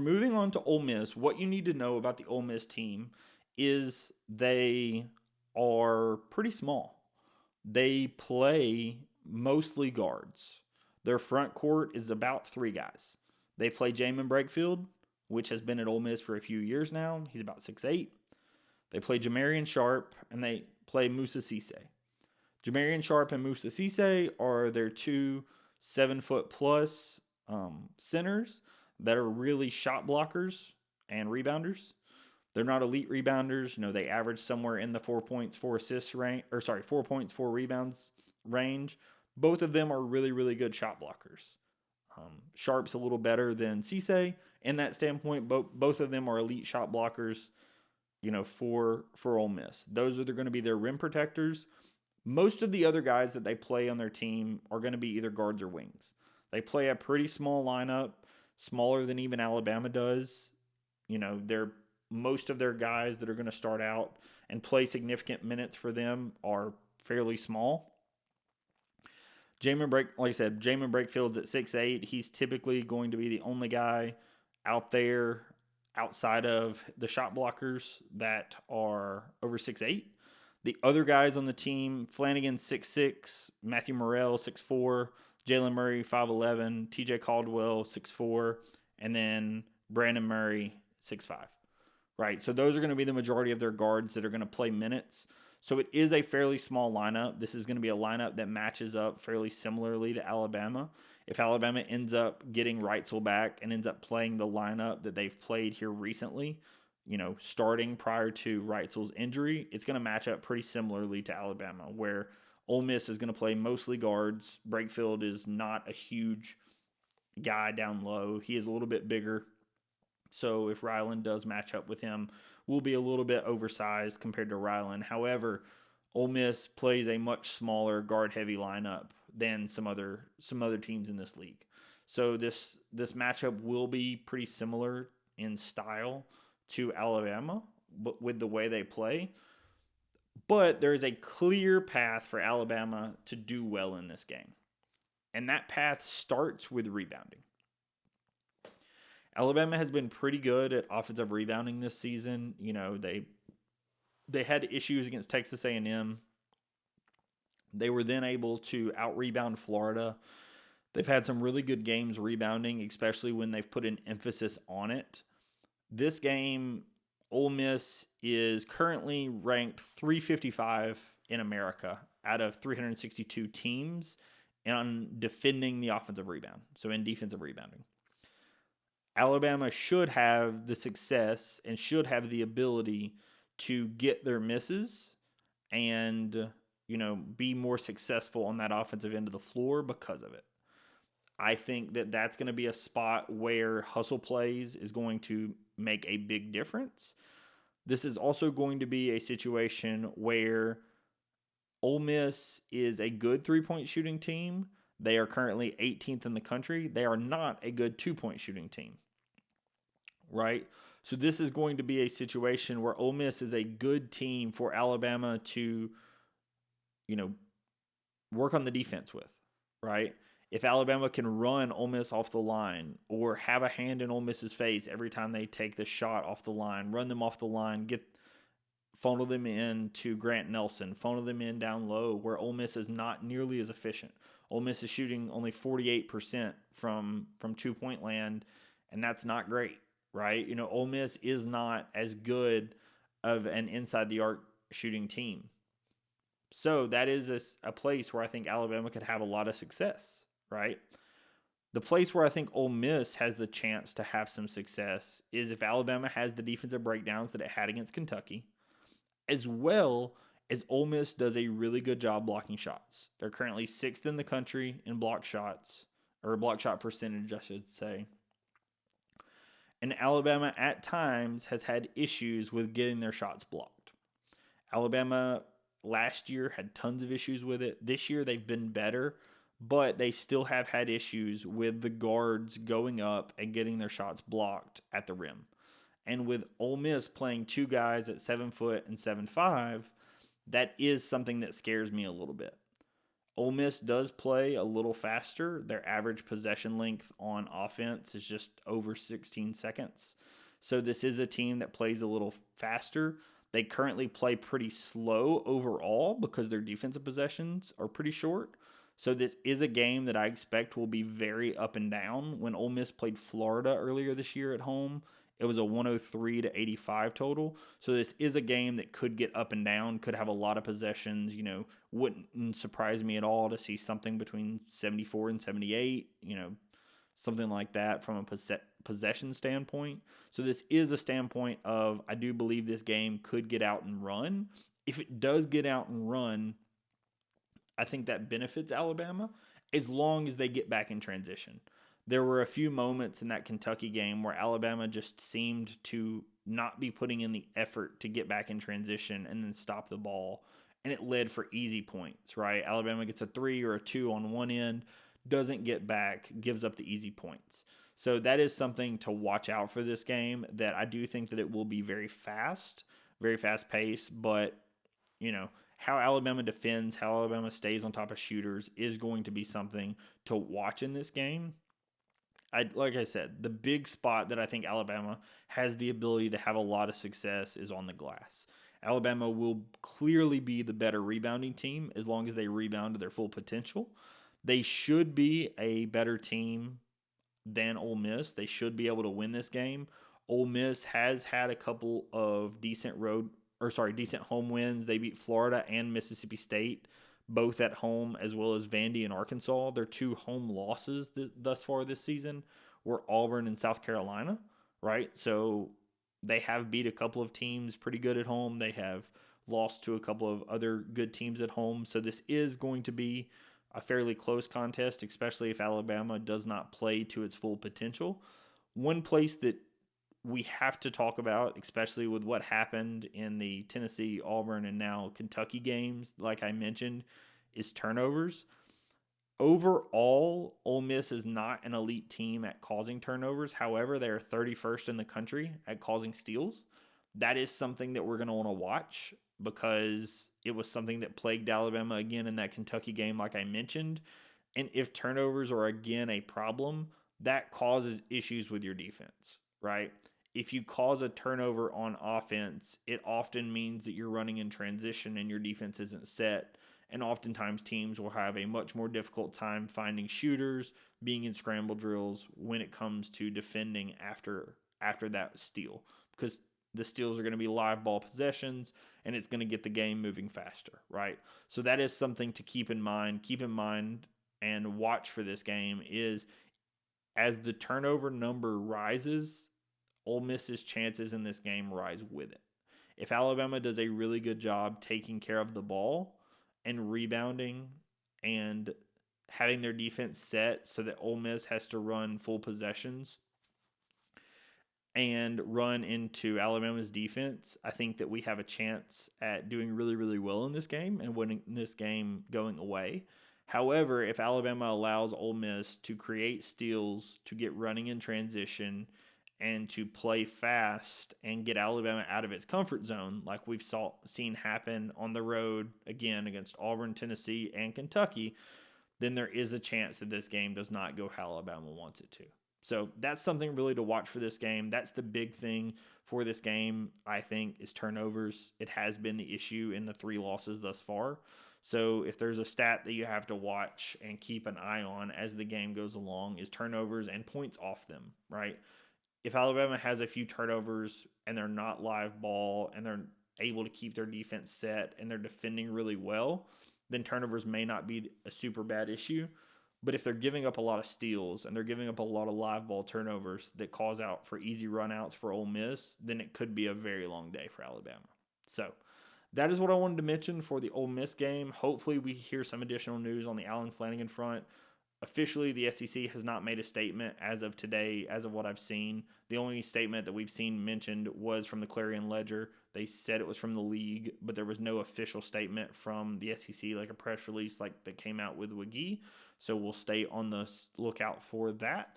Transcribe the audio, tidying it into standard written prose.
moving on to Ole Miss. What you need to know about the Ole Miss team is they are pretty small. They play mostly guards. Their front court is about three guys. They play Jamin Brakefield, which has been at Ole Miss for a few years now. He's about 6'8". They play Jamarian Sharp, and they play Musa Cisse. Jamarian Sharp and Musa Cisse are their two 7-foot plus centers that are really shot blockers and rebounders. They're not elite rebounders. They average somewhere in the 4 points, 4 assists range, 4 points, 4 rebounds range. Both of them are really, really good shot blockers. Sharp's a little better than Cisse in that standpoint. Both of them are elite shot blockers, for Ole Miss. Those are going to be their rim protectors. Most of the other guys that they play on their team are going to be either guards or wings. They play a pretty small lineup, smaller than even Alabama does. Most of their guys that are going to start out and play significant minutes for them are fairly small. Jamin Brakefield's at 6'8". He's typically going to be the only guy out there outside of the shot blockers that are over 6'8". The other guys on the team, Flanagan 6'6", Matthew Morrell 6'4", Jalen Murray 5'11", TJ Caldwell 6'4", and then Brandon Murray 6'5". Right, so those are going to be the majority of their guards that are going to play minutes. So it is a fairly small lineup. This is going to be a lineup that matches up fairly similarly to Alabama. If Alabama ends up getting Wrightsell back and ends up playing the lineup that they've played here recently, starting prior to Wrightsell's injury, it's going to match up pretty similarly to Alabama, where Ole Miss is going to play mostly guards. Brakefield is not a huge guy down low. He is a little bit bigger. So if Ryland does match up with him, we'll be a little bit oversized compared to Ryland. However, Ole Miss plays a much smaller guard-heavy lineup than some other teams in this league. So this matchup will be pretty similar in style to Alabama, but with the way they play. But there is a clear path for Alabama to do well in this game. And that path starts with rebounding. Alabama has been pretty good at offensive rebounding this season. They had issues against Texas A&M. They were then able to out-rebound Florida. They've had some really good games rebounding, especially when they've put an emphasis on it. This game, Ole Miss is currently ranked 355 in America out of 362 teams on defending the offensive rebound, so in defensive rebounding. Alabama should have the success and should have the ability to get their misses and, be more successful on that offensive end of the floor because of it. I think that that's going to be a spot where hustle plays is going to make a big difference. This is also going to be a situation where Ole Miss is a good three-point shooting team. They are currently 18th in the country. They are not a good two-point shooting team, right? So this is going to be a situation where Ole Miss is a good team for Alabama to, work on the defense with, right? If Alabama can run Ole Miss off the line or have a hand in Ole Miss's face every time they take the shot off the line, run them off the line, funnel them in to Grant Nelson, funnel them in down low where Ole Miss is not nearly as efficient. Ole Miss is shooting only 48% from two-point land, and that's not great, right? Ole Miss is not as good of an inside-the-arc shooting team. So that is a place where I think Alabama could have a lot of success, right? The place where I think Ole Miss has the chance to have some success is if Alabama has the defensive breakdowns that it had against Kentucky, as well as Ole Miss does a really good job blocking shots. They're currently 6th in the country in block shots, or block shot percentage, I should say. And Alabama at times has had issues with getting their shots blocked. Alabama last year had tons of issues with it. This year they've been better, but they still have had issues with the guards going up and getting their shots blocked at the rim. And with Ole Miss playing two guys at 7 foot and 7'5", that is something that scares me a little bit. Ole Miss does play a little faster. Their average possession length on offense is just over 16 seconds. So this is a team that plays a little faster. They currently play pretty slow overall because their defensive possessions are pretty short. So this is a game that I expect will be very up and down. When Ole Miss played Florida earlier this year at home, it was a 103 to 85 total. So this is a game that could get up and down, could have a lot of possessions. Wouldn't surprise me at all to see something between 74 and 78, something like that from a possession standpoint. So this is a standpoint of I do believe this game could get out and run. If it does get out and run, I think that benefits Alabama as long as they get back in transition. There were a few moments in that Kentucky game where Alabama just seemed to not be putting in the effort to get back in transition and then stop the ball. And it led for easy points, right? Alabama gets a 3 or a 2 on one end, doesn't get back, gives up the easy points. So that is something to watch out for this game, that I do think that it will be very fast paced, but how Alabama defends, how Alabama stays on top of shooters is going to be something to watch in this game. Like I said, the big spot that I think Alabama has the ability to have a lot of success is on the glass. Alabama will clearly be the better rebounding team as long as they rebound to their full potential. They should be a better team than Ole Miss. They should be able to win this game. Ole Miss has had a couple of decent home wins. They beat Florida and Mississippi State, both at home, as well as Vandy and Arkansas. Their 2 home losses thus far this season were Auburn and South Carolina, right? So they have beat a couple of teams pretty good at home. They have lost to a couple of other good teams at home. So this is going to be a fairly close contest, especially if Alabama does not play to its full potential. One place that we have to talk about, especially with what happened in the Tennessee, Auburn, and now Kentucky games, like I mentioned, is turnovers. Overall, Ole Miss is not an elite team at causing turnovers. However, they are 31st in the country at causing steals. That is something that we're going to want to watch because it was something that plagued Alabama again in that Kentucky game, like I mentioned. And if turnovers are again a problem, that causes issues with your defense, right? If you cause a turnover on offense, it often means that you're running in transition and your defense isn't set. And oftentimes teams will have a much more difficult time finding shooters, being in scramble drills when it comes to defending after that steal, because the steals are going to be live ball possessions and it's going to get the game moving faster, right? So that is something to keep in mind. Keep in mind and watch for this game is as the turnover number rises, Ole Miss's chances in this game rise with it. If Alabama does a really good job taking care of the ball and rebounding and having their defense set so that Ole Miss has to run full possessions and run into Alabama's defense, I think that we have a chance at doing really, really well in this game and winning this game going away. However, if Alabama allows Ole Miss to create steals, to get running in transition, and to play fast and get Alabama out of its comfort zone, like we've seen happen on the road again against Auburn, Tennessee, and Kentucky, then there is a chance that this game does not go how Alabama wants it to. So that's something really to watch for this game. That's the big thing for this game, I think, is turnovers. It has been the issue in the 3 losses thus far. So if there's a stat that you have to watch and keep an eye on as the game goes along, is turnovers and points off them, right? If Alabama has a few turnovers and they're not live ball and they're able to keep their defense set and they're defending really well, then turnovers may not be a super bad issue. But if they're giving up a lot of steals and they're giving up a lot of live ball turnovers that cause out for easy runouts for Ole Miss, then it could be a very long day for Alabama. So that is what I wanted to mention for the Ole Miss game. Hopefully we hear some additional news on the Allen Flanigan front. Officially, the SEC has not made a statement as of today, as of what I've seen. The only statement that we've seen mentioned was from the Clarion Ledger. They said it was from the league, but there was no official statement from the SEC, like a press release like that came out with WGI. So we'll stay on the lookout for that.